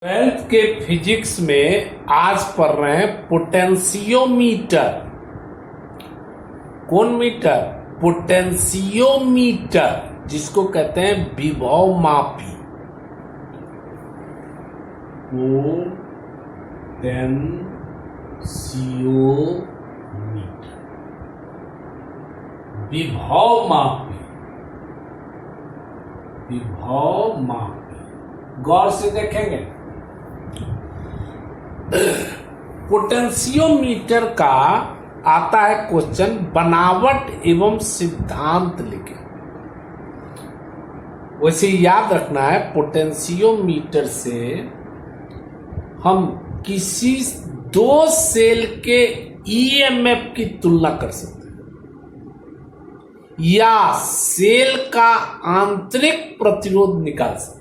Twelfth के physics में आज पढ़ रहे हैं पोटेंशियोमीटर। कौन मीटर? पोटेंशियोमीटर, जिसको कहते हैं विभव मापी। पोटेंशियोमीटर, विभव मापी। विभव मापी, गौर से देखेंगे। पोटेंशियोमीटर का आता है क्वेश्चन, बनावट एवं सिद्धांत लिखे। वैसे याद रखना है, पोटेंशियोमीटर से हम किसी दो सेल के ईएमएफ की तुलना कर सकते हैं या सेल का आंतरिक प्रतिरोध निकाल सकते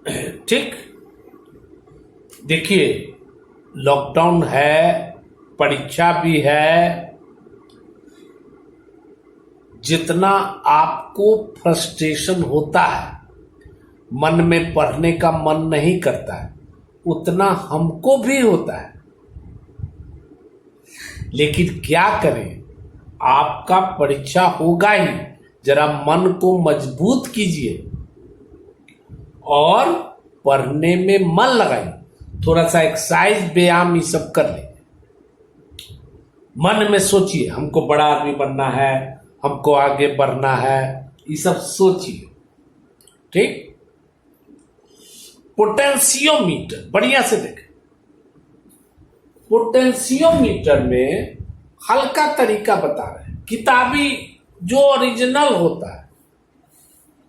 हैं। ठीक, देखिए, लॉकडाउन है, परीक्षा भी है। जितना आपको फ्रस्ट्रेशन होता है, मन में पढ़ने का मन नहीं करता है, उतना हमको भी होता है। लेकिन क्या करें, आपका परीक्षा होगा ही। जरा मन को मजबूत कीजिए और पढ़ने में मन लगाइए। थोड़ा सा एक्सरसाइज, व्यायाम ये सब कर ले। मन में सोचिए, हमको बड़ा आदमी बनना है, हमको आगे बढ़ना है, ये सब सोचिए। ठीक, पोटेंशियोमीटर बढ़िया से देखें। पोटेंशियोमीटर में हल्का तरीका बता रहे हैं। किताबी जो ओरिजिनल होता है,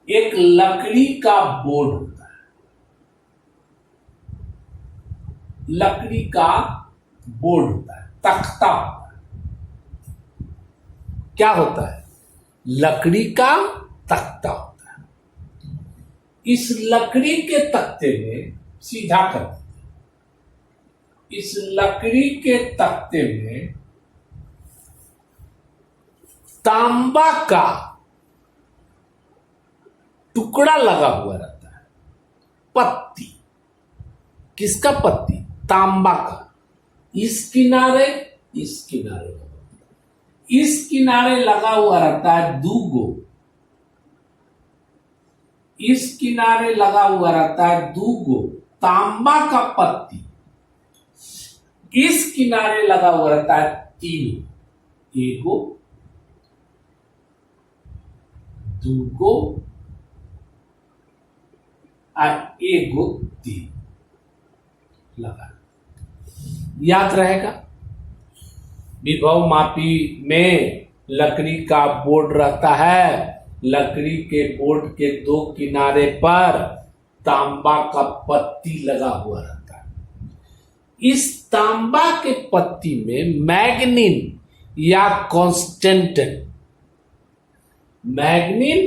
एक लकड़ी का बोर्ड होता है। लकड़ी का बोर्ड होता है, तख्ता होता है। क्या होता है? लकड़ी का तख्ता होता है। इस लकड़ी के तख्ते में सीधा कर दीजिए। इस लकड़ी के तख्ते में तांबा का टुकड़ा लगा हुआ रहता है। पत्ती, किसका पत्ती? तांबा का। इस किनारे, इस किनारे, इस किनारे लगा हुआ रहता है दूगो। इस किनारे लगा हुआ रहता है दूगो तांबा का पत्ती। इस किनारे लगा हुआ रहता है तीन, एगो, दूगो और एगो, तीन लगा। याद रहेगा। विभव मापी में लकड़ी का बोर्ड रहता है। लकड़ी के बोर्ड के दो किनारे पर तांबा का पत्ती लगा हुआ रहता है। इस तांबा के पत्ती में मैग्नीन या कॉन्स्टेंटिन, मैग्नीन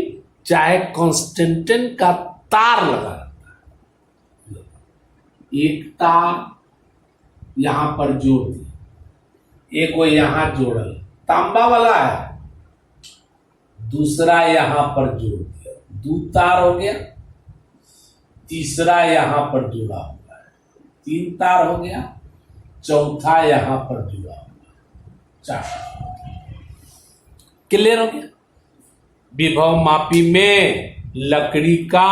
चाहे कॉन्स्टेंटिन का तार लगा रहता है। एक तार यहां पर जोड़ दिया, एक वो यहां जोड़ल, तांबा वाला है। दूसरा यहां पर जोड़ दिया, दो तार हो गया। तीसरा यहां पर जुड़ा हुआ है, तीन तार हो गया। चौथा यहां पर जुड़ा हुआ है, चार। क्लियर हो गया। विभव मापी में लकड़ी का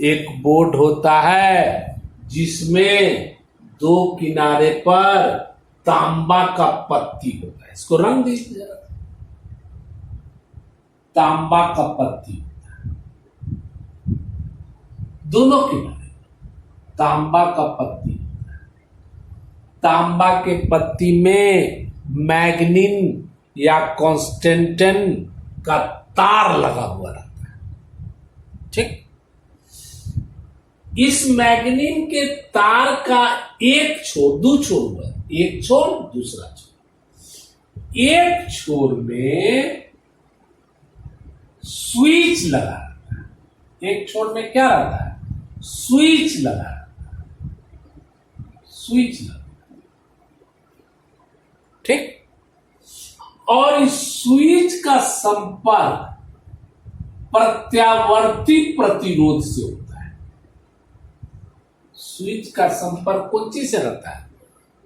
एक बोर्ड होता है, जिसमें दो किनारे पर तांबा का पत्ती होता है। इसको रंग दीजिए जरा। तांबा का पत्ती होता है, दोनों किनारे तांबा का पत्ती होता है। तांबा के पत्ती में मैग्नीन या कॉन्स्टेंटिन का तार लगा हुआ रहता है। ठीक, इस मैग्नीन के तार का एक छोर, दो छोर हुआ, एक छोर दूसरा छोर। एक छोर में स्विच लगा रहता है। एक छोर में क्या रहता है? स्विच लगा रहता है। स्विच लगा, ठीक। और इस स्विच का संपर्क प्रत्यावर्ती प्रतिरोध से होता है। स्विच का संपर्क कौन चीज से रहता है?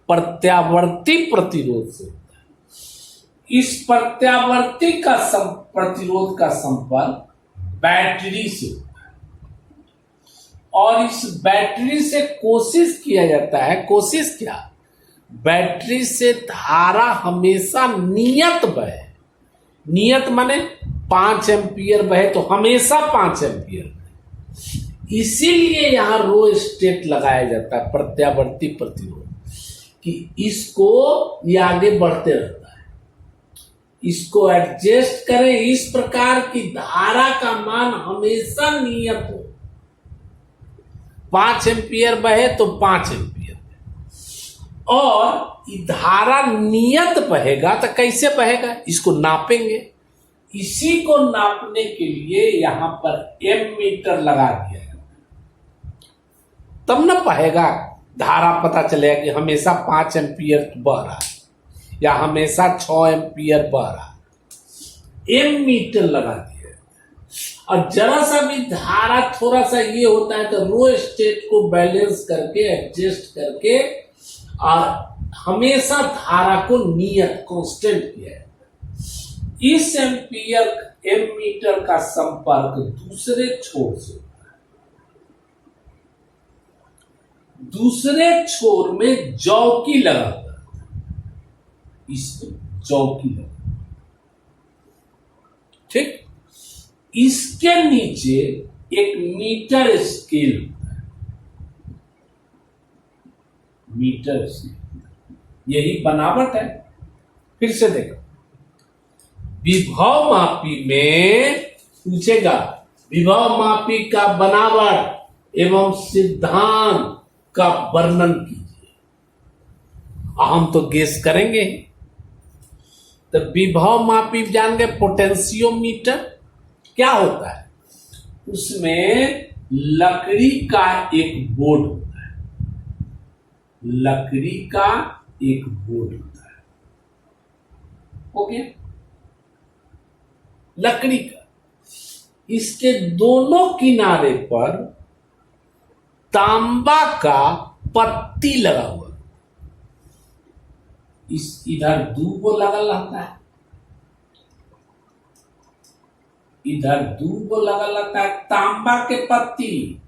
प्रत्यावर्ती प्रतिरोध से होता है। इस प्रत्यावर्ती का प्रतिरोध का संपर्क बैटरी से होता है और इस बैटरी से कोशिश किया जाता है, कोशिश क्या, बैटरी से धारा हमेशा नियत बहे। नियत माने 5 एम्पियर बहे तो हमेशा 5 एम्पियर बहे। इसीलिए यहां रो स्टेट लगाया जाता है, प्रत्यावर्ती प्रतिरोध, कि इसको ये आगे बढ़ते रहता है, इसको एडजस्ट करें इस प्रकार की धारा का मान हमेशा नियत हो। 5 एम्पियर बहे तो 5 एम्पियर बहे। और धारा नियत बहेगा तो कैसे बहेगा, इसको नापेंगे। इसी को नापने के लिए यहां पर एमीटर लगा दिया है, तब ना बहेगा, धारा पता चलेगा कि हमेशा 5 एम्पियर बह रहा है या हमेशा 6 एम्पियर बह रहा है। एमीटर लगा दिया है। और जरा सा भी धारा थोड़ा सा ये होता है तो रो स्टेट को बैलेंस करके एडजस्ट करके और हमेशा धारा को नियत कांस्टेंट किया है। इस एमीटर का संपर्क दूसरे छोर से, दूसरे छोर में चौकी लगा हुआ है, इसमें चौकी लगा, ठीक। इसके नीचे एक मीटर स्केल होता है, मीटर स्केल, यही बनावट है। फिर से देखो, विभव मापी में पूछेगा विभव मापी का बनावट एवं सिद्धांत का वर्णन कीजिए। हम तो गेस करेंगे। तो विभव मापी जान गए, पोटेंशियोमीटर क्या होता है, उसमें लकड़ी का एक बोर्ड होता है, लकड़ी का एक बोर्ड होता है, ओके, लकड़ी का। इसके दोनों किनारे पर तांबा का पत्ती लगा हुआ, इस इधर दूगो लगल रहता है, इधर दूगो लगल रहता है तांबा के पत्ती,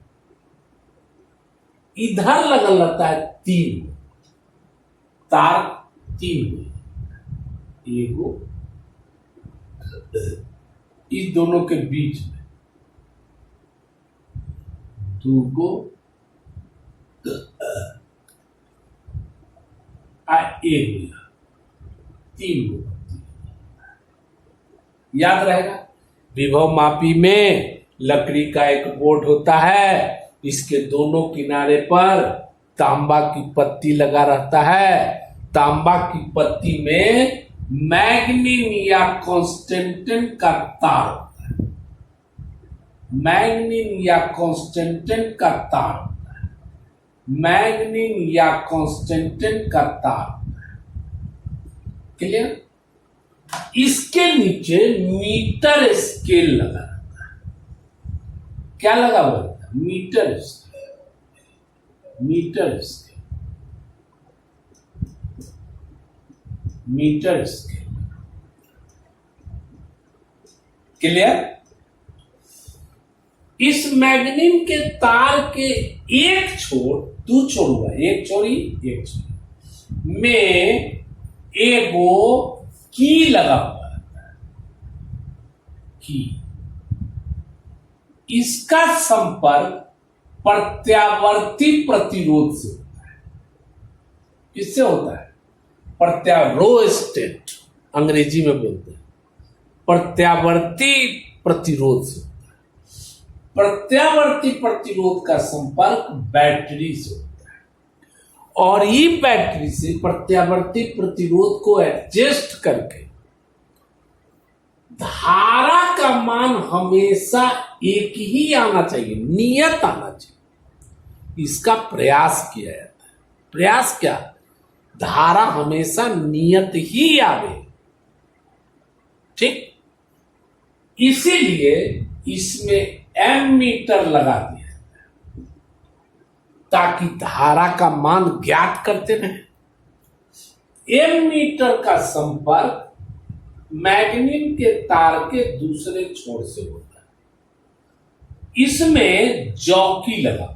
इधर लगल रहता है 3 तार, 3 एगो इस दोनों के बीच में, दूगो एक, 3 गो। याद रहेगा, विभव मापी में लकड़ी का एक बोर्ड होता है, इसके दोनों किनारे पर तांबा की पत्ती लगा रहता है। तांबा की पत्ती में मैग्नीन या कांस्टेंटिन का तार होता है, मैग्नीन या कांस्टेंटिन का तार होता है, मैग्नीन या कांस्टेंटिन का तार होता है, क्लियर। इसके नीचे मीटर स्केल लगा रहता है, क्या लगा हुआ रहता है, metre scale, metre scale, metre scale, clear. इस मैग्नीन के तार के एक छोर, 2 छोर हुआ, एक छोरी एक छोरी में एगो की लगा हुआ है, की। इसका संपर्क प्रत्यावर्ती प्रतिरोध से होता है। किससे होता है, रो स्टेट अंग्रेजी में बोलते हैं, प्रत्यावर्ती प्रतिरोध से होता है। प्रत्यावर्ती प्रतिरोध का संपर्क बैटरी से होता है और ये बैटरी से प्रत्यावर्ती प्रतिरोध को एडजस्ट करके धारा का मान हमेशा एक ही आना चाहिए, नियत आना चाहिए, इसका प्रयास किया जाता है। प्रयास क्या, धारा हमेशा नियत ही आवे, ठीक। इसीलिए इसमें एमीटर लगा दिया, ताकि धारा का मान ज्ञात करते रहे। एमीटर का संपर्क मैग्नीन के तार के दूसरे छोर से होता है। इसमें जॉकी लगा हुआ है,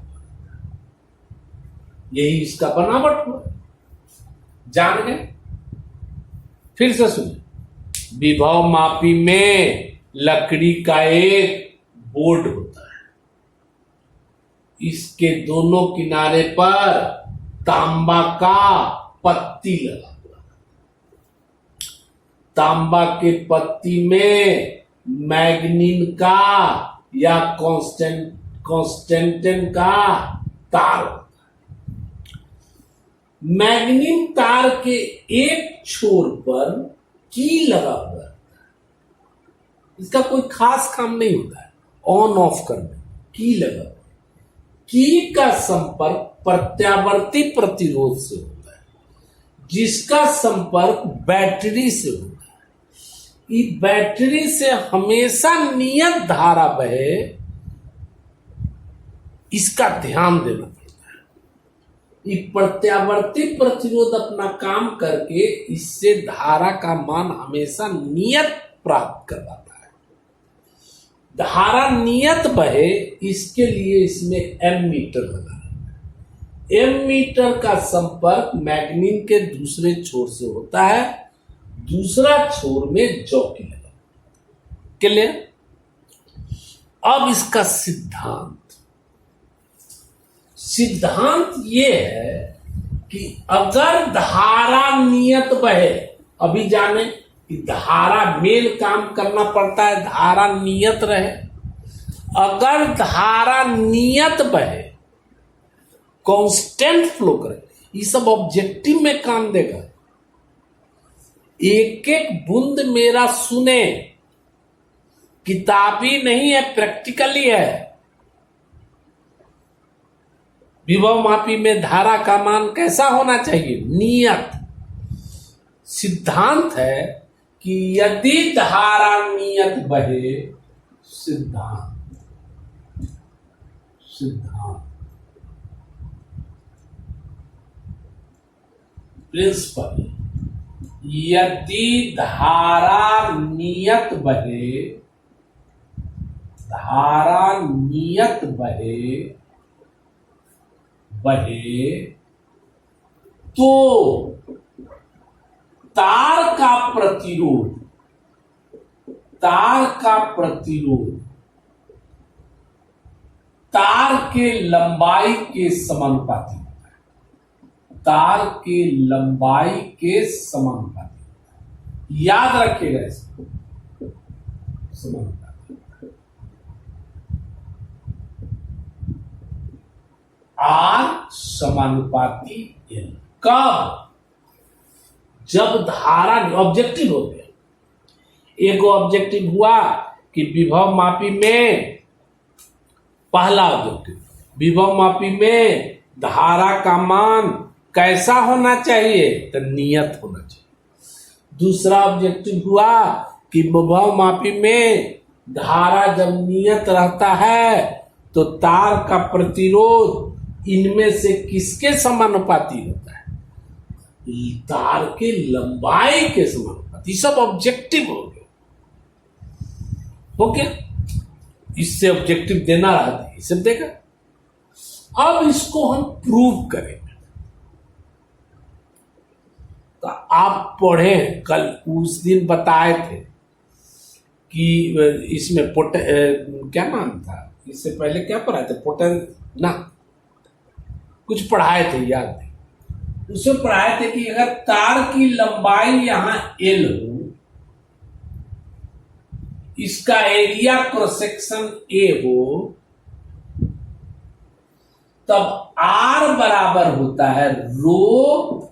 यही इसका बनावट हुआ। जान गए? फिर से सुनिए। विभव मापी में लकड़ी का एक बोर्ड होता है, इसके दोनों किनारे पर तांबा का पत्ती लगा हुआ है। तांबा के पत्ती में मैग्नीन का या कांस्टेंटिन का तार होता है। मैग्नीन तार के एक छोर पर की लगा हुआ है। इसका कोई खास काम नहीं होता है, ऑन ऑफ करने की लगा। की का संपर्क प्रत्यावर्ती प्रतिरोध से होता है, जिसका संपर्क बैटरी से होता है। इस बैटरी से हमेशा नियत धारा बहे, इसका ध्यान देना पड़ता है। ये प्रत्यावर्ती प्रतिरोध अपना काम करके इससे धारा का मान हमेशा नियत प्राप्त करवाता है। धारा नियत बहे, इसके लिए इसमें एमीटर लगा है। एमीटर का संपर्क मैग्नीन के दूसरे छोर से होता है, दूसरा छोर में जॉकी लगा। क्लियर? अब इसका सिद्धांत ये है कि अगर धारा नियत बहे, अभी जाने कि धारा मेल काम करना पड़ता है, धारा नियत रहे। अगर धारा नियत बहे, कांस्टेंट फ्लो करे, ये सब ऑब्जेक्टिव में काम देगा। एक एक बूंद मेरा सुने, किताबी नहीं है, प्रैक्टिकली है। विभव मापी में धारा का मान कैसा होना चाहिए? नियत। सिद्धांत है कि यदि धारा नियत बहे, सिद्धांत प्रिंसिपल, यदि धारा नियत बहे, तो तार का प्रतिरोध तार के लंबाई के समानुपाती होता है। तार के लंबाई के समानुपाती होता है। याद रखिएगा इसको, समानुपाती। आर समानुपाती एल। कब? जब धारा ऑब्जेक्टिव हो गया। एक ऑब्जेक्टिव हुआ कि विभव मापी में, पहला ऑब्जेक्टिव, विभव मापी में धारा का मान कैसा होना चाहिए? तो नियत होना चाहिए। दूसरा ऑब्जेक्टिव हुआ कि विभव मापी में धारा जब नियत रहता है तो तार का प्रतिरोध इनमें से किसके समानुपाती होता है? तार के लंबाई के समानुपाती। सब ऑब्जेक्टिव हो गया। ओके, इससे ऑब्जेक्टिव देना रहा था, इसे देखा। अब इसको हम प्रूव करेंगे। तो आप पढ़े, कल उस दिन बताए थे कि इसमें क्या नाम था, इससे पहले क्या पढ़ाए थे? ना, कुछ पढ़ाए थे, याद नहीं। उसमें पढ़ाए थे कि अगर तार की लंबाई यहां L हो, इसका एरिया क्रॉस सेक्शन A हो, तब R बराबर होता है रो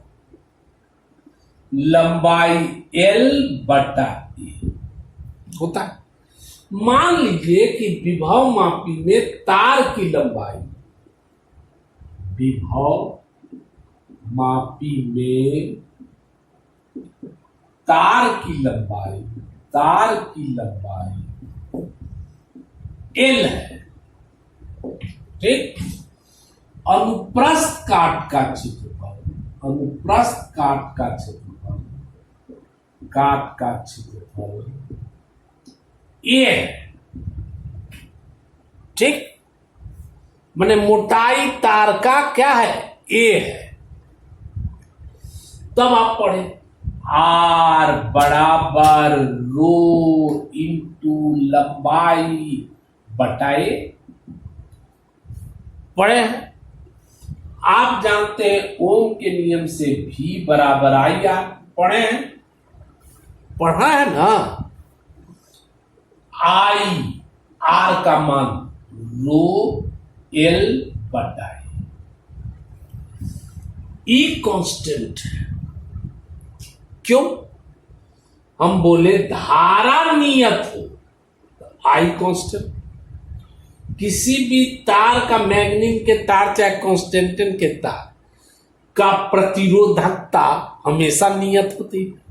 लंबाई L बटा A होता है। मान लीजिए कि विभव मापी में तार की लंबाई, विभव मापी में तार की लंबाई L है, ठीक। अनुप्रस्थ काट का क्षेत्रफल, अनुप्रस्थ काट का क्षेत्रफल, काट का क्षेत्रफल ए है। ठीक, माने मोटाई तार का क्या है, ए है। तब आप पढ़े आर बराबर रो इंटू लंबाई बटाए, पढ़े हैं। आप जानते हैं ओम के नियम से भी बराबर आई आर, पढ़े हैं, पढ़ा है ना। आई आर का मान रो एल बटाए, ई कांस्टेंट है। क्यों? हम बोले धारा नियत हो तो आई कांस्टेंट, किसी भी तार का, मैग्नीन के तार चाहे कांस्टेंटिन के तार का प्रतिरोधकता हमेशा नियत होती है।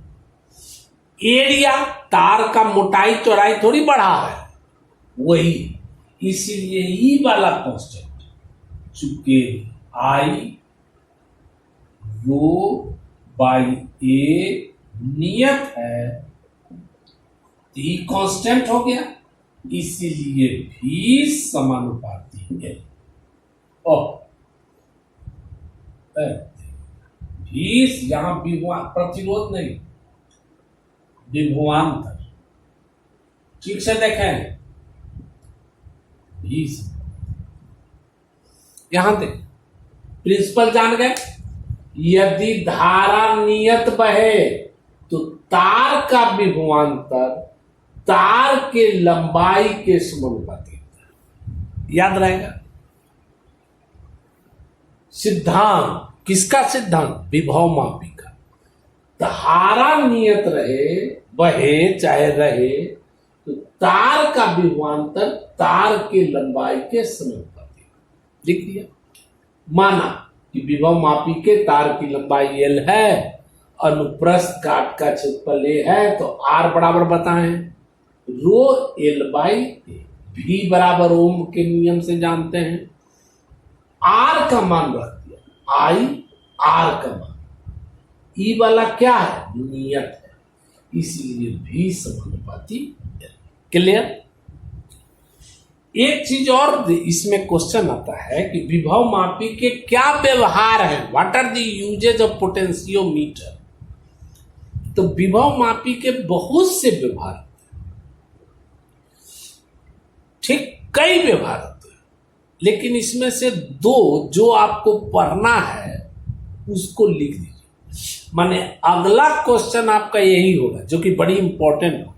एरिया तार का मोटाई चौड़ाई थोड़ी बढ़ा है, वही, इसीलिए ई वाला कांस्टेंट, चूंकि आई रो बाई ए नियत है, ई कांस्टेंट हो गया, इसीलिए भी समानुपाती है। भी यहां प्रतिरोध नहीं, विभवांतर, ठीक से देखें, भी यहां देख, प्रिंसिपल जान गए। यदि धारा नियत बहे तो तार का विभवांतर तार के लंबाई के समानुपाती, याद रहेगा। सिद्धांत किसका सिद्धांत, विभव मापी का। धारा नियत रहे, बहे चाहे रहे, तो तार का विभवांतर तार के लंबाई के समानुपाती, लिख दिया। माना कि विभव मापी के तार की लंबाई एल है, अनुप्रस्थ काट का क्षेत्रफल ए है, तो आर बराबर बताएं रो एल बाई ए। भी बराबर ओम के नियम से जानते हैं, आर का मान रख दिया, आई आर का मान, ई वाला क्या है, नियत है, इसलिए भी समानुपाती। क्लियर? एक चीज और इसमें क्वेश्चन आता है कि विभव मापी के क्या व्यवहार है, what are the uses of potentiometer. तो विभव मापी के बहुत से व्यवहार, ठीक, कई व्यवहार होते हैं, लेकिन इसमें से दो जो आपको पढ़ना है उसको लिख दीजिए। माने अगला क्वेश्चन आपका यही होगा, जो कि बड़ी इंपॉर्टेंट होगा।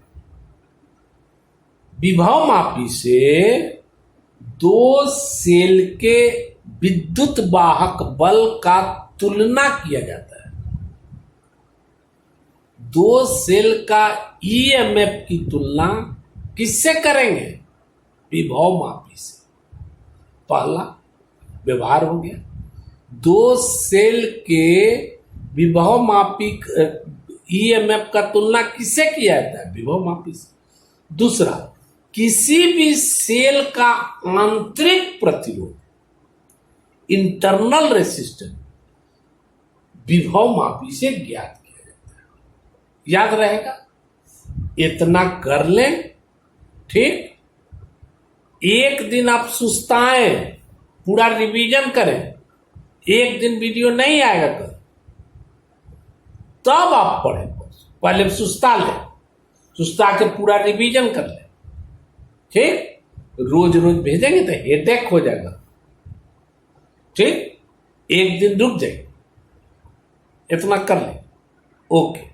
विभव मापी से दो सेल के विद्युत वाहक बल का तुलना किया जाता है। दो सेल का ईएमएफ की तुलना किससे करेंगे, विभव मापी से। पहला व्यवहार हो गया, दो सेल के विभव मापी ईएमएफ का तुलना किससे किया जाता है, विभव मापी से। दूसरा, किसी भी सेल का आंतरिक प्रतिरोध, इंटरनल रेसिस्टेंस, विभव मापी से ज्ञात किया जाता है। याद रहेगा, इतना कर लें, ठीक। एक दिन आप सुस्ताएं, पूरा रिवीजन करें, एक दिन वीडियो नहीं आएगा कल, तब आप पढ़ें। पहले सुस्ता लें, सुस्ता के पूरा रिवीजन कर लें, ठीक। रोज रोज भेजेंगे तो हेडेक हो जाएगा, ठीक। एक दिन रुक जाए, इतना कर ले, ओके।